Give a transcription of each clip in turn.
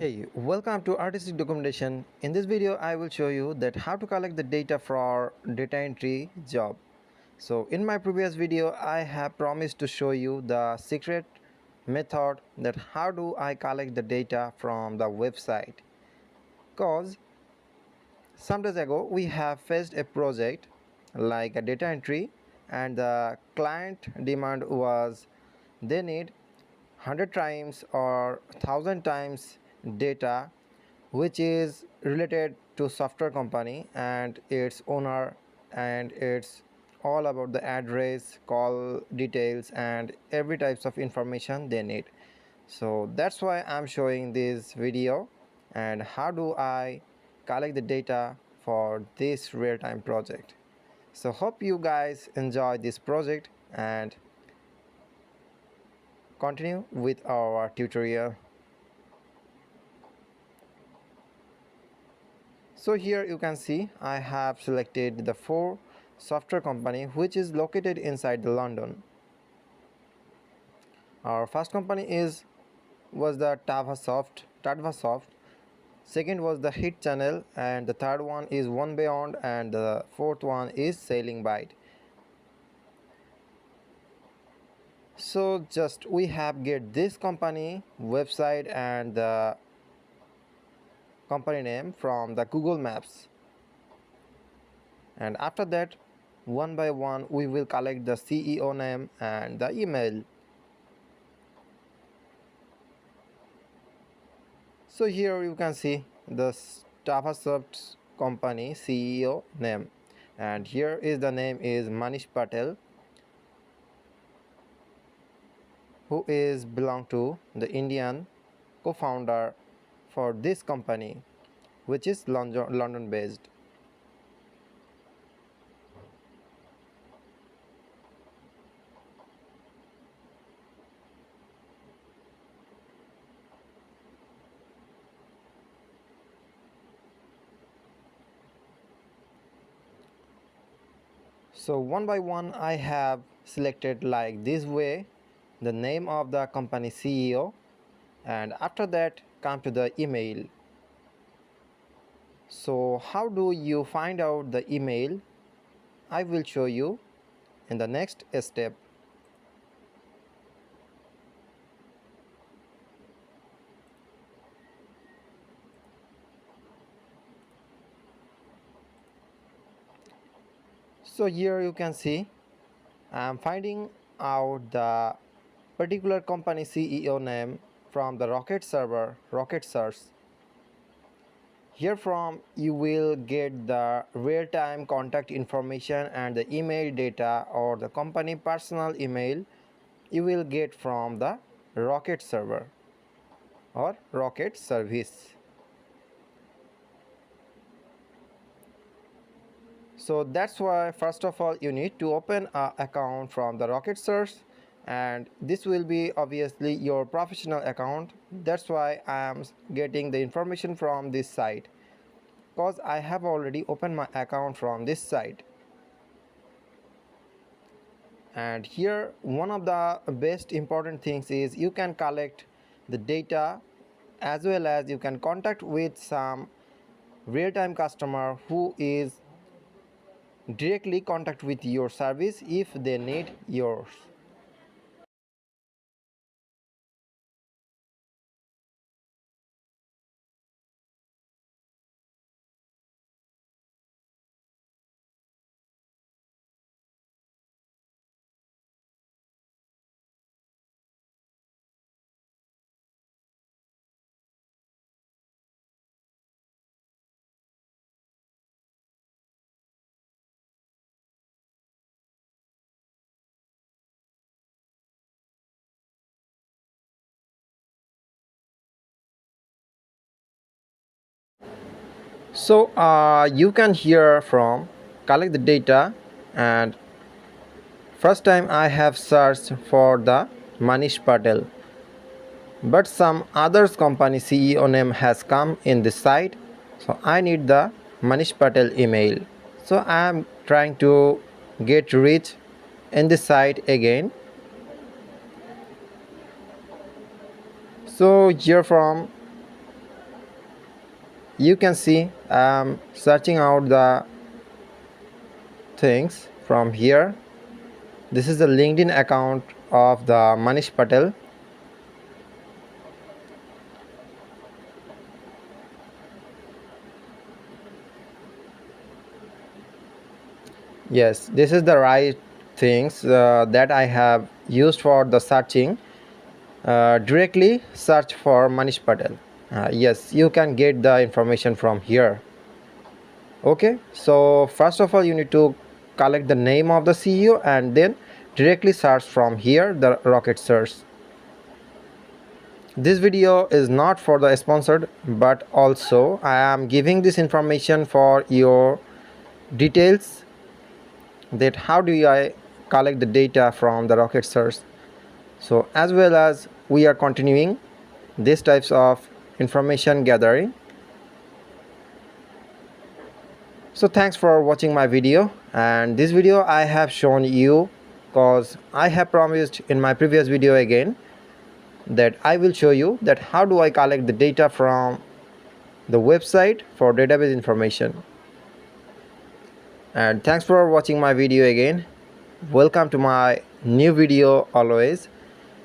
Hey, welcome to Artistic Documentation. In this video, I will show you that how to collect the data for data entry job. So in my previous video, I have promised to show you the secret method that how do I collect the data from the website. Cause some days ago, we have faced a project like a data entry and the client demand was they need 100 times or 1000 times data which is related to software company and its owner, and it's all about the address, call details and every types of information they need. So that's why I'm showing this video and how do I collect the data for this real-time project. So hope you guys enjoy this project and continue with our tutorial. So here you can see I have selected the 4 software company which is located inside the London. Our first company was the Tadvasoft. Second was the Hit Channel, and the third one is One Beyond, and the fourth one is Sailing Byte. So just we have get this company website and the company name from the Google Maps, and after that one by one we will collect the CEO name and the email. So here you can see the Stavasoft company CEO name, and here is the name is Manish Patel, who is belong to the Indian co-founder for this company which is London based. So one by one I have selected like this way the name of the company CEO, and after that come to the email. So how do you find out the email? I will show you in the next step. So here you can see I am finding out the particular company CEO name from the Rocket server, Rocket Source. Here from you will get the real-time contact information and the email data or the company personal email you will get from the Rocket server or Rocket service. So that's why first of all you need to open an account from the Rocket Source, and this will be obviously your professional account. That's why I am getting the information from this site because I have already opened my account from this site. And here one of the best important things is you can collect the data as well as you can contact with some real-time customer who is directly contact with your service if they need yours. So you can hear from collect the data, and first time I have searched for the Manish Patel, but some others company CEO name has come in this site, so I need the Manish Patel email. So I am trying to get rich in this site again. So here from you can see I'm searching out the things from here. This is the LinkedIn account of the Manish Patel. Yes, this is the right things that I have used for the searching. Directly search for Manish Patel. Yes, you can get the information from here. Okay, so first of all you need to collect the name of the CEO and then directly search from here the rocket search. This video is not for the sponsored, but also I am giving this information for your details, that how do I collect the data from the rocket search. So as well as we are continuing these types of information gathering. So thanks for watching my video, and this video I have shown you because I have promised in my previous video again that I will show you that how do I collect the data from the website for database information. And thanks for watching my video again. Welcome to my new video always.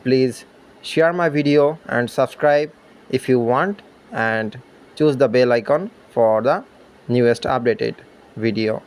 Please share my video and subscribe if you want, and choose the bell icon for the newest updated video.